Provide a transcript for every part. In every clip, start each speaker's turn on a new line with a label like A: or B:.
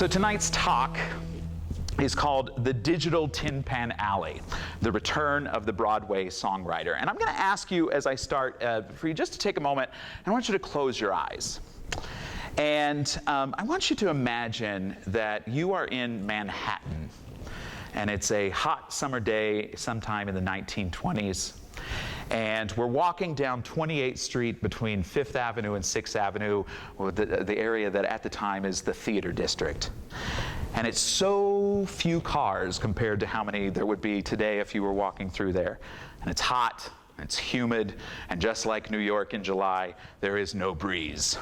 A: So tonight's talk is called The Digital Tin Pan Alley, the return of the Broadway songwriter. And I'm going to ask you as I start for you just to take a moment, and I want you to close your eyes. And I want you to imagine that you are in Manhattan, and it's a hot summer day sometime in the 1920s. And we're walking down 28th Street between 5th Avenue and 6th Avenue, the area that at the time is the theater district. And it's so few cars compared to how many there would be today if you were walking through there. And it's hot, and it's humid, and just like New York in July, there is no breeze.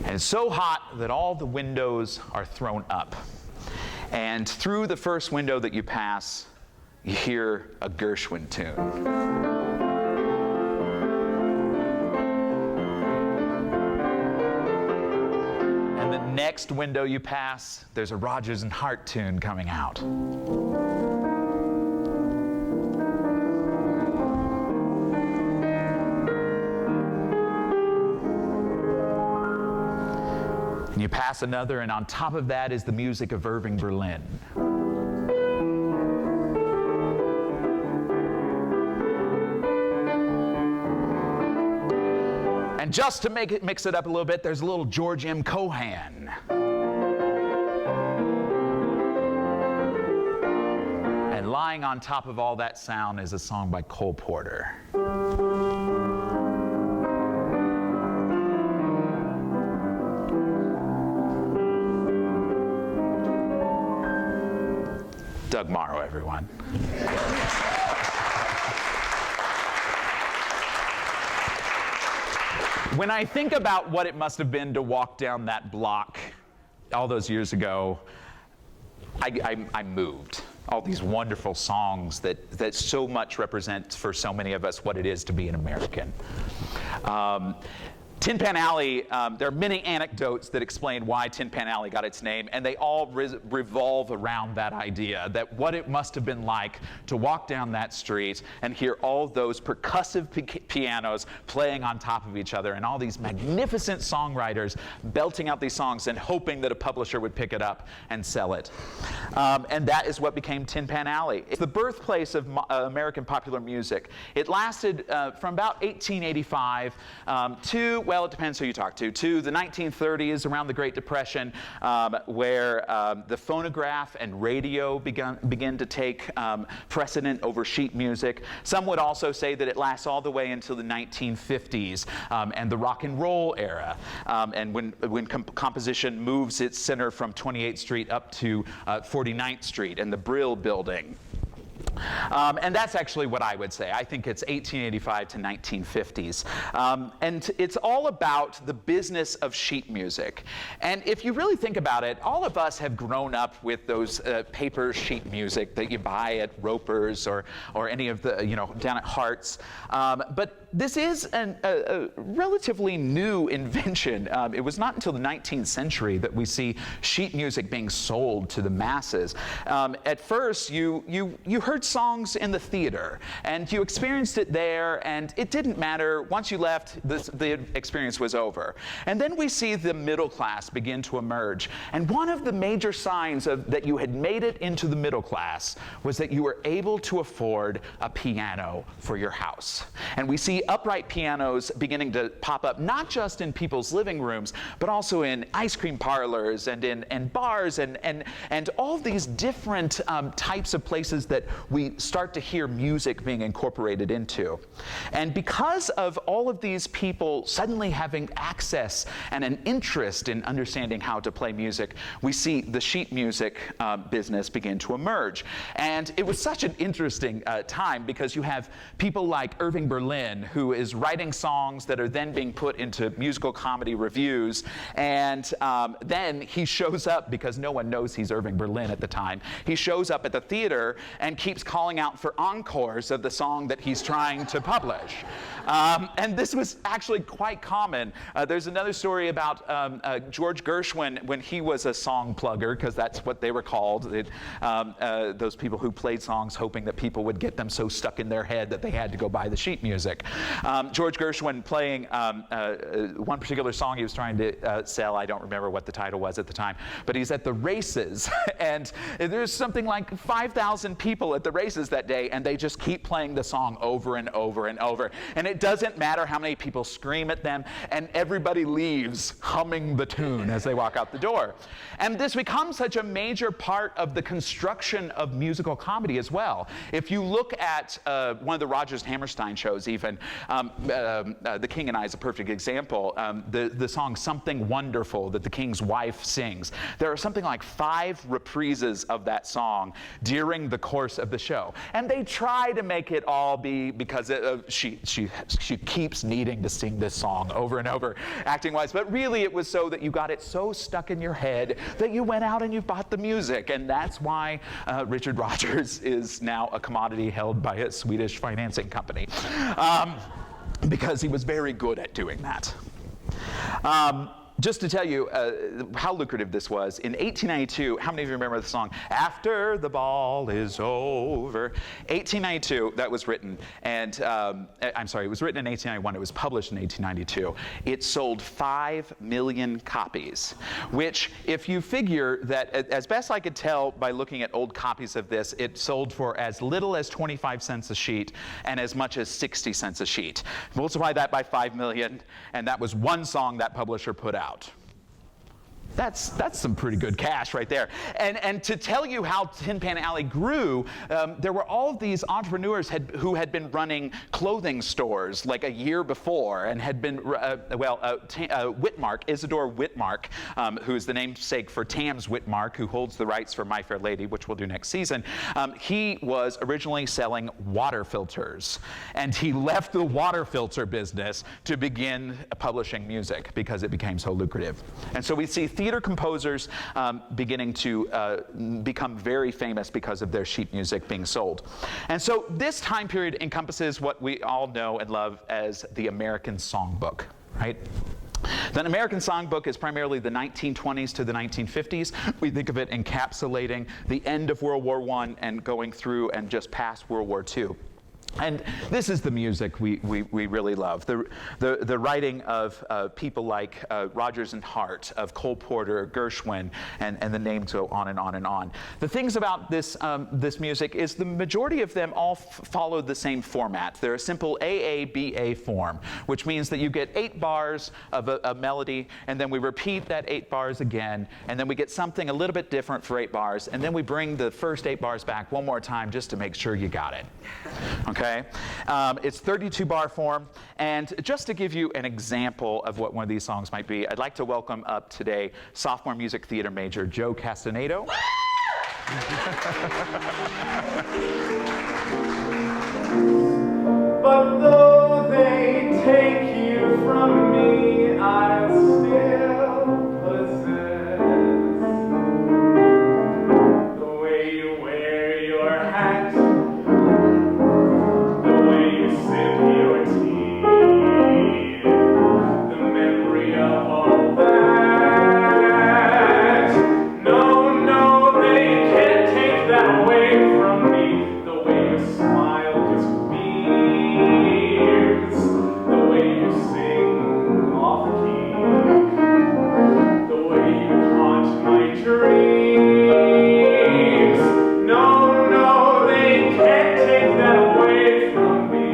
A: And it's so hot that all the windows are thrown up. And through the first window that you pass, you hear a Gershwin tune. And the next window you pass, there's a Rodgers and Hart tune coming out. And you pass another, and on top of that is the music of Irving Berlin. And just to mix it up a little bit, there's a little George M. Cohan. And lying on top of all that sound is a song by Cole Porter. Doug Morrow, everyone. When I think about what it must have been to walk down that block all those years ago, I'm moved. All these wonderful songs that so much represent for so many of us what it is to be an American. Tin Pan Alley, there are many anecdotes that explain why Tin Pan Alley got its name, and they all revolve around that idea, that what it must have been like to walk down that street and hear all those percussive pianos playing on top of each other, and all these magnificent songwriters belting out these songs and hoping that a publisher would pick it up and sell it. And that is what became Tin Pan Alley. It's the birthplace of American popular music. It lasted from about 1885 to, well, it depends who you talk to the 1930s, around the Great Depression, where the phonograph and radio began to take precedent over sheet music. Some would also say that it lasts all the way until the 1950s and the rock and roll era, and when composition moves its center from 28th Street up to 49th Street and the Brill Building. And that's actually what I would say. I think it's 1885 to 1950s. And it's all about the business of sheet music. And if you really think about it, all of us have grown up with those paper sheet music that you buy at Roper's or any of the, down at Hart's. But this is a relatively new invention. It was not until the 19th century that we see sheet music being sold to the masses. At first, you heard songs in the theater, and you experienced it there, and it didn't matter. Once you left, the experience was over. And then we see the middle class begin to emerge. And one of the major signs that you had made it into the middle class was that you were able to afford a piano for your house. And we see upright pianos beginning to pop up, not just in people's living rooms, but also in ice cream parlors and in bars and all these different types of places that we start to hear music being incorporated into. And because of all of these people suddenly having access and an interest in understanding how to play music, we see the sheet music business begin to emerge. And it was such an interesting time, because you have people like Irving Berlin, who is writing songs that are then being put into musical comedy revues, and then he shows up, because no one knows he's Irving Berlin at the time. He shows up at the theater and keeps calling out for encores of the song that he's trying to publish. And this was actually quite common. There's another story about George Gershwin when he was a song plugger, because that's what they were called. Those people who played songs hoping that people would get them so stuck in their head that they had to go buy the sheet music. George Gershwin playing one particular song he was trying to sell. I don't remember what the title was at the time, but he's at the races, and there's something like 5,000 people at the races that day, and they just keep playing the song over and over and over. And it doesn't matter how many people scream at them, and everybody leaves humming the tune as they walk out the door. And this becomes such a major part of the construction of musical comedy as well. If you look at one of the Rodgers and Hammerstein shows even, The King and I is a perfect example. The song Something Wonderful that the King's wife sings. There are something like 5 reprises of that song during the course of the show. And they try to make it all be because she keeps needing to sing this song over and over, acting-wise. But really it was so that you got it so stuck in your head that you went out and you bought the music. And that's why Richard Rodgers is now a commodity held by a Swedish financing company. Because he was very good at doing that. Just to tell you how lucrative this was, in 1892, how many of you remember the song, After the Ball is Over? 1892, that was written, and I'm sorry, it was written in 1891, it was published in 1892. It sold 5 million copies, which, if you figure that, as best I could tell by looking at old copies of this, it sold for as little as 25 cents a sheet and as much as 60 cents a sheet. Multiply that by 5 million, and that was one song that publisher put out. That's some pretty good cash right there. And to tell you how Tin Pan Alley grew, there were all of these entrepreneurs who had been running clothing stores like a year before and had been, Whitmark, Isidore Whitmark, who is the namesake for Tams Whitmark, who holds the rights for My Fair Lady, which we'll do next season. He was originally selling water filters, and he left the water filter business to begin publishing music because it became so lucrative. And so we see theater composers beginning to become very famous because of their sheet music being sold. And so this time period encompasses what we all know and love as the American Songbook, right? The American Songbook is primarily the 1920s to the 1950s. We think of it encapsulating the end of World War I and going through and just past World War II. And this is the music we really love. The writing of people like Rodgers and Hart, of Cole Porter, Gershwin, and the names go on and on and on. The things about this music is the majority of them all follow the same format. They're a simple AABA form, which means that you get 8 bars of a melody, and then we repeat that 8 bars again, and then we get something a little bit different for 8 bars, and then we bring the first 8 bars back one more time just to make sure you got it. Okay? It's 32-bar form, and just to give you an example of what one of these songs might be, I'd like to welcome up today sophomore music theater major Joe Castaneda.
B: But though they take you from me, I'll still possess the way you wear your hat, the way you sip your tea, the memory of all that. No, no, they can't take that away from me. The way you smile just beams, the way you sing off key, the way you haunt my dreams. No, no, they can't take that away from me.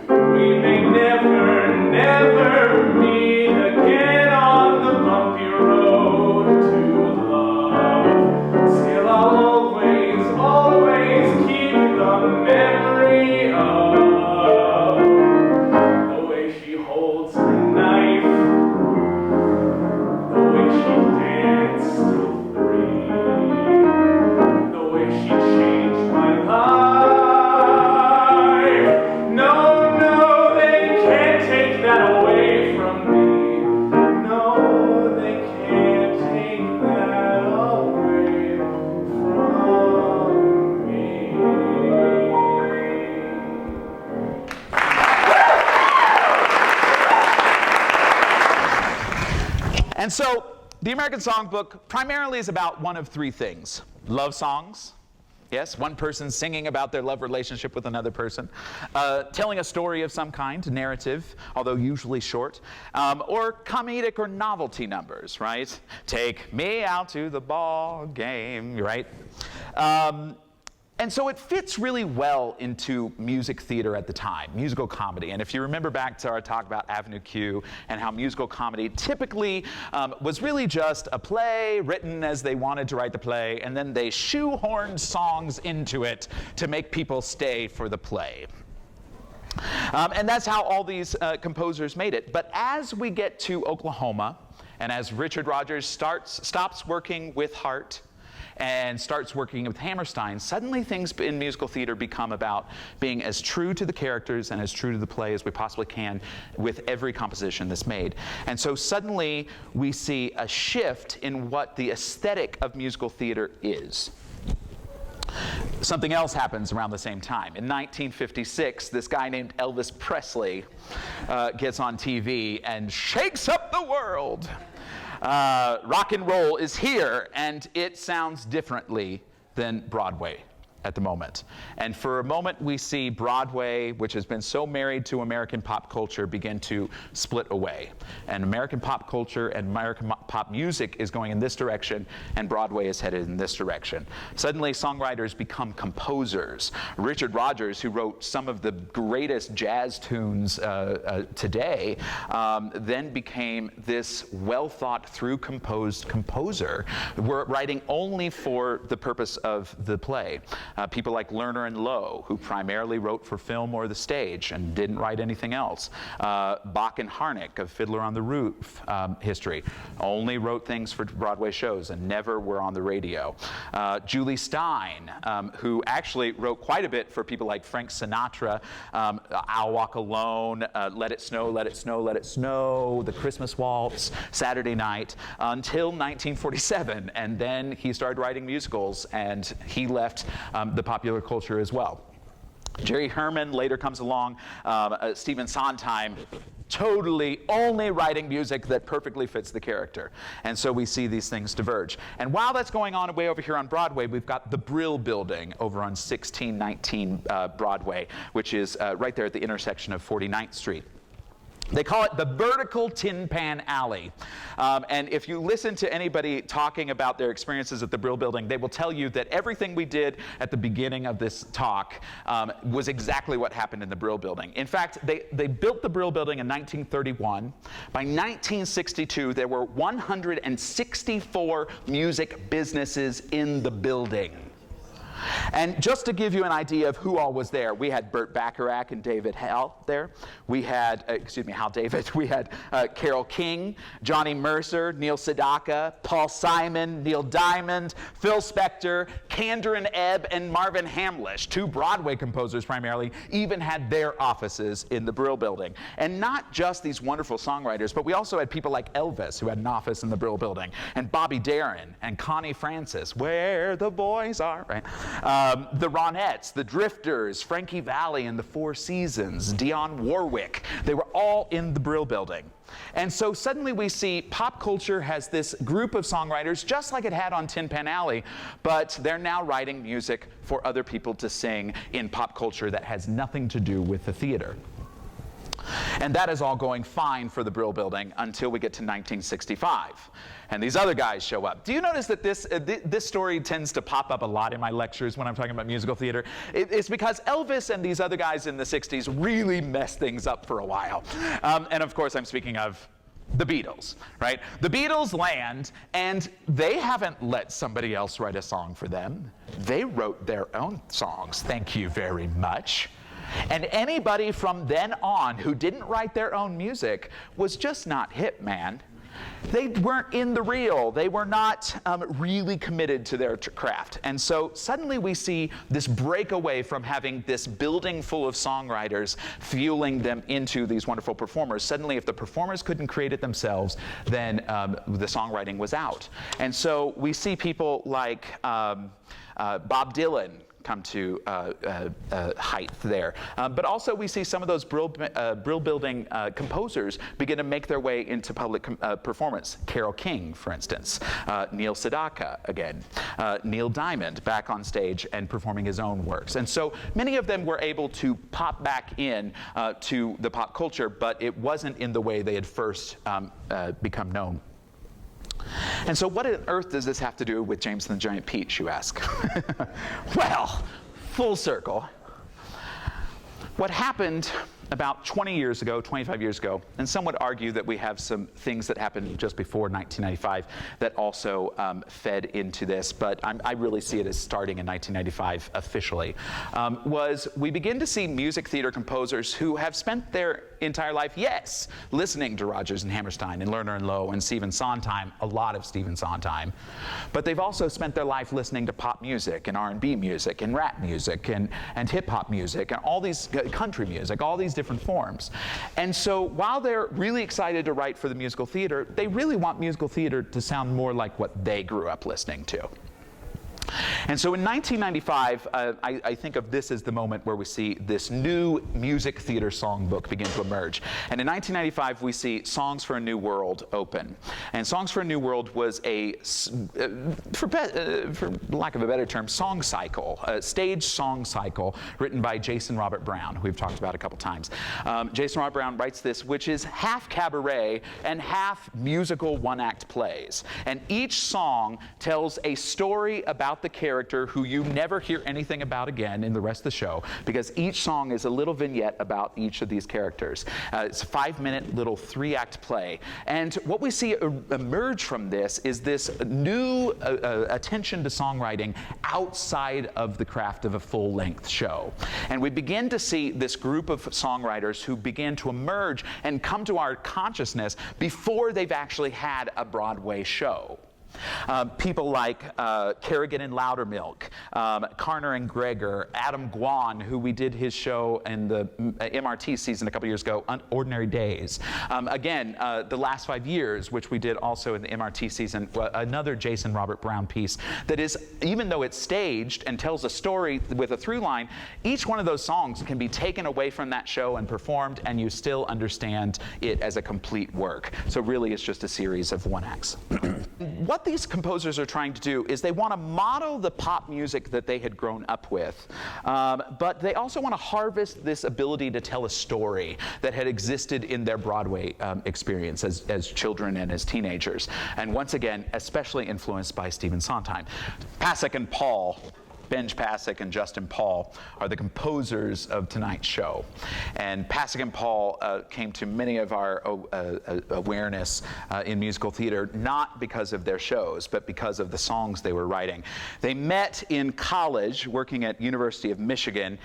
B: We may never, never meet again on the bumpy road to love. Still I'll always, always keep the memory of the way she holds my knife, the way she danced till 3, the way she changed my life. No, no, they can't take that away from me. No, they can't take that away from me.
A: And so the American Songbook primarily is about one of 3 things: love songs, Yes, one person singing about their love relationship with another person, telling a story of some kind, narrative, although usually short, or comedic or novelty numbers, right? Take me out to the ball game, right? And so it fits really well into music theater at the time, musical comedy. And if you remember back to our talk about Avenue Q and how musical comedy typically was really just a play written as they wanted to write the play, and then they shoehorned songs into it to make people stay for the play. And that's how all these composers made it. But as we get to Oklahoma, and as Richard Rodgers stops working with Hart, and starts working with Hammerstein, suddenly things in musical theater become about being as true to the characters and as true to the play as we possibly can with every composition that's made. And so suddenly we see a shift in what the aesthetic of musical theater is. Something else happens around the same time. In 1956, this guy named Elvis Presley gets on TV and shakes up the world. Rock and roll is here, and it sounds differently than Broadway at the moment. And for a moment we see Broadway, which has been so married to American pop culture, begin to split away. And American pop culture and American pop music is going in this direction, and Broadway is headed in this direction. Suddenly songwriters become composers. Richard Rodgers, who wrote some of the greatest jazz tunes today, then became this well-thought-through composer, writing only for the purpose of the play. People like Lerner and Lowe, who primarily wrote for film or the stage and didn't write anything else. Bach and Harnick of Fiddler on the Roof history only wrote things for Broadway shows and never were on the radio. Julie Stein, who actually wrote quite a bit for people like Frank Sinatra, I'll Walk Alone, Let It Snow, Let It Snow, Let It Snow, The Christmas Waltz, Saturday Night, until 1947. And then he started writing musicals, and he left the popular culture as well. Jerry Herman later comes along, Stephen Sondheim, totally only writing music that perfectly fits the character. And so we see these things diverge. And while that's going on way over here on Broadway, we've got the Brill Building over on 1619 Broadway, which is right there at the intersection of 49th Street. They call it the vertical tin pan alley. And if you listen to anybody talking about their experiences at the Brill Building, they will tell you that everything we did at the beginning of this talk was exactly what happened in the Brill Building. In fact, they built the Brill Building in 1931. By 1962, there were 164 music businesses in the building. And just to give you an idea of who all was there, we had Burt Bacharach and David Hal there. We had, Hal David. We had Carole King, Johnny Mercer, Neil Sedaka, Paul Simon, Neil Diamond, Phil Spector, Kander and Ebb, and Marvin Hamlish, two Broadway composers primarily, even had their offices in the Brill Building. And not just these wonderful songwriters, but we also had people like Elvis, who had an office in the Brill Building, and Bobby Darin, and Connie Francis, where the boys are, right? The Ronettes, the Drifters, Frankie Valli and the Four Seasons, Dionne Warwick, they were all in the Brill Building. And so suddenly we see pop culture has this group of songwriters, just like it had on Tin Pan Alley, but they're now writing music for other people to sing in pop culture that has nothing to do with the theater. And that is all going fine for the Brill Building until we get to 1965. And these other guys show up. Do you notice that this story tends to pop up a lot in my lectures when I'm talking about musical theater? It's because Elvis and these other guys in the 60s really messed things up for a while. And of course, I'm speaking of the Beatles, right? The Beatles land, and they haven't let somebody else write a song for them. They wrote their own songs. Thank you very much. And anybody from then on who didn't write their own music was just not hip, man. They weren't in the reel. They were not really committed to their craft. And so suddenly we see this breakaway from having this building full of songwriters fueling them into these wonderful performers. Suddenly, if the performers couldn't create it themselves, then the songwriting was out. And so we see people like Bob Dylan height there. But also we see some of those brill-building composers begin to make their way into public performance. Carole King, for instance. Neil Sedaka, again. Neil Diamond, back on stage and performing his own works. And so many of them were able to pop back in to the pop culture, but it wasn't in the way they had first become known. And so what on earth does this have to do with James and the Giant Peach, you ask? Well, full circle. What happened about 20 years ago, 25 years ago, and some would argue that we have some things that happened just before 1995 that also fed into this, but I really see it as starting in 1995 officially, was we begin to see music theater composers who have spent their entire life, yes, listening to Rodgers and Hammerstein and Lerner and Loewe and Stephen Sondheim, a lot of Stephen Sondheim, but they've also spent their life listening to pop music and R&B music and rap music and hip-hop music and all these country music, all these different forms. And so while they're really excited to write for the musical theater, they really want musical theater to sound more like what they grew up listening to. And so in 1995, I think of this as the moment where we see this new music theater songbook begin to emerge. And in 1995, we see Songs for a New World open. And Songs for a New World was a, for lack of a better term, song cycle, a stage song cycle written by Jason Robert Brown, who we've talked about a couple times. Jason Robert Brown writes this, which is half cabaret and half musical one-act plays. And each song tells a story about the character who you never hear anything about again in the rest of the show, because each song is a little vignette about each of these characters. It's a 5-minute little 3-act play. And what we see emerge from this is this new attention to songwriting outside of the craft of a full-length show. And we begin to see this group of songwriters who begin to emerge and come to our consciousness before they've actually had a Broadway show. People like Kerrigan and Loudermilk, Karner and Gregor, Adam Guan, who we did his show in the MRT season a couple years ago, Ordinary Days. Again, The Last 5 Years, which we did also in the MRT season, another Jason Robert Brown piece that is, even though it's staged and tells a story with a through line, each one of those songs can be taken away from that show and performed, and you still understand it as a complete work. So really it's just a series of one-acts. What these composers are trying to do is they want to model the pop music that they had grown up with, but they also want to harvest this ability to tell a story that had existed in their Broadway experience as children and as teenagers. And once again, especially influenced by Stephen Sondheim. Pasek and Paul, Benj Pasek and Justin Paul, are the composers of tonight's show. And Pasek and Paul came to many of our awareness in musical theater, not because of their shows, but because of the songs they were writing. They met in college, working at University of Michigan.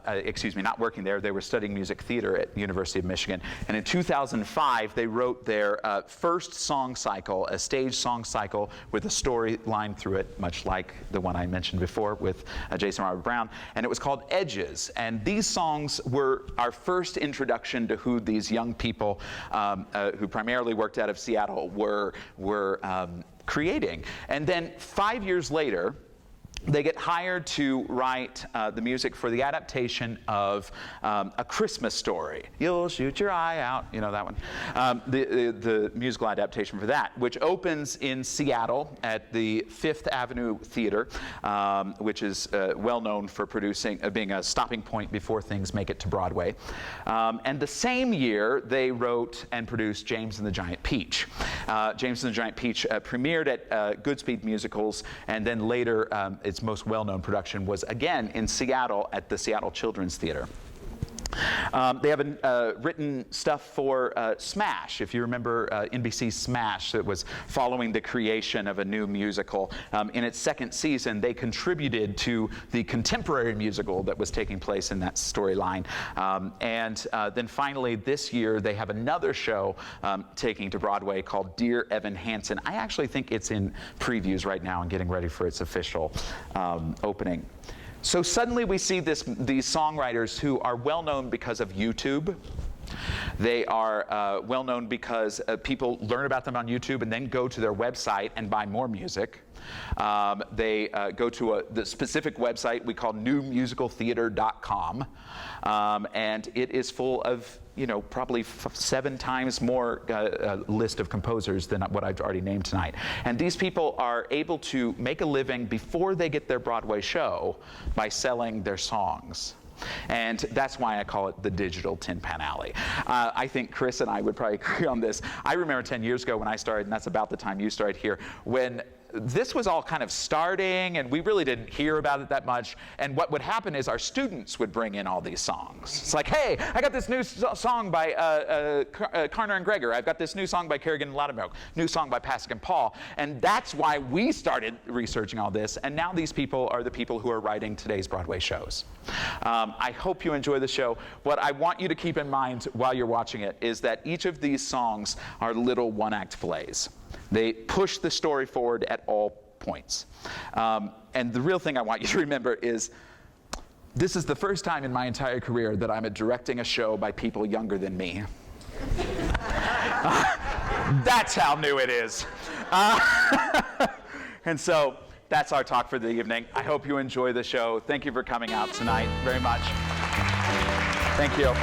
A: Excuse me, not working there. They were studying music theater at University of Michigan. And in 2005, they wrote their first song cycle, a stage song cycle with a storyline through it, much like the one I mentioned before with Jason Robert Brown, and it was called Edges. And these songs were our first introduction to who these young people who primarily worked out of Seattle were creating. And then 5 years later, they get hired to write the music for the adaptation of A Christmas Story. You'll shoot your eye out, you know that one. The musical adaptation for that, which opens in Seattle at the Fifth Avenue Theater, which is well known for being a stopping point before things make it to Broadway. And the same year, they wrote and produced James and the Giant Peach. James and the Giant Peach premiered at Goodspeed Musicals, and then later its most well-known production was again in Seattle at the Seattle Children's Theater. They have written stuff for Smash. If you remember NBC's Smash, that was following the creation of a new musical. In its second season, they contributed to the contemporary musical that was taking place in that storyline. And then finally, this year, they have another show taking to Broadway called Dear Evan Hansen. I actually think it's in previews right now and getting ready for its official opening. So suddenly we see these songwriters who are well known because of YouTube. They are well known because people learn about them on YouTube and then go to their website and buy more music. They go to the specific website we call newmusicaltheater.com, and it is full of probably 7 times more list of composers than what I've already named tonight. And these people are able to make a living before they get their Broadway show by selling their songs. And that's why I call it the digital Tin Pan Alley. I think Chris and I would probably agree on this. I remember 10 years ago when I started, and that's about the time you started here, when this was all kind of starting, and we really didn't hear about it that much. And what would happen is our students would bring in all these songs. It's like, hey, I got this new song by Karner and Gregor. I've got this new song by Kerrigan and Loudermilk. New song by Pasek Paul. And that's why we started researching all this. And now these people are the people who are writing today's Broadway shows. I hope you enjoy the show. What I want you to keep in mind while you're watching it is that each of these songs are little one-act plays. They push the story forward at all points. And the real thing I want you to remember is this is the first time in my entire career that I'm directing a show by people younger than me. That's how new it is. And so that's our talk for the evening. I hope you enjoy the show. Thank you for coming out tonight very much. Thank you.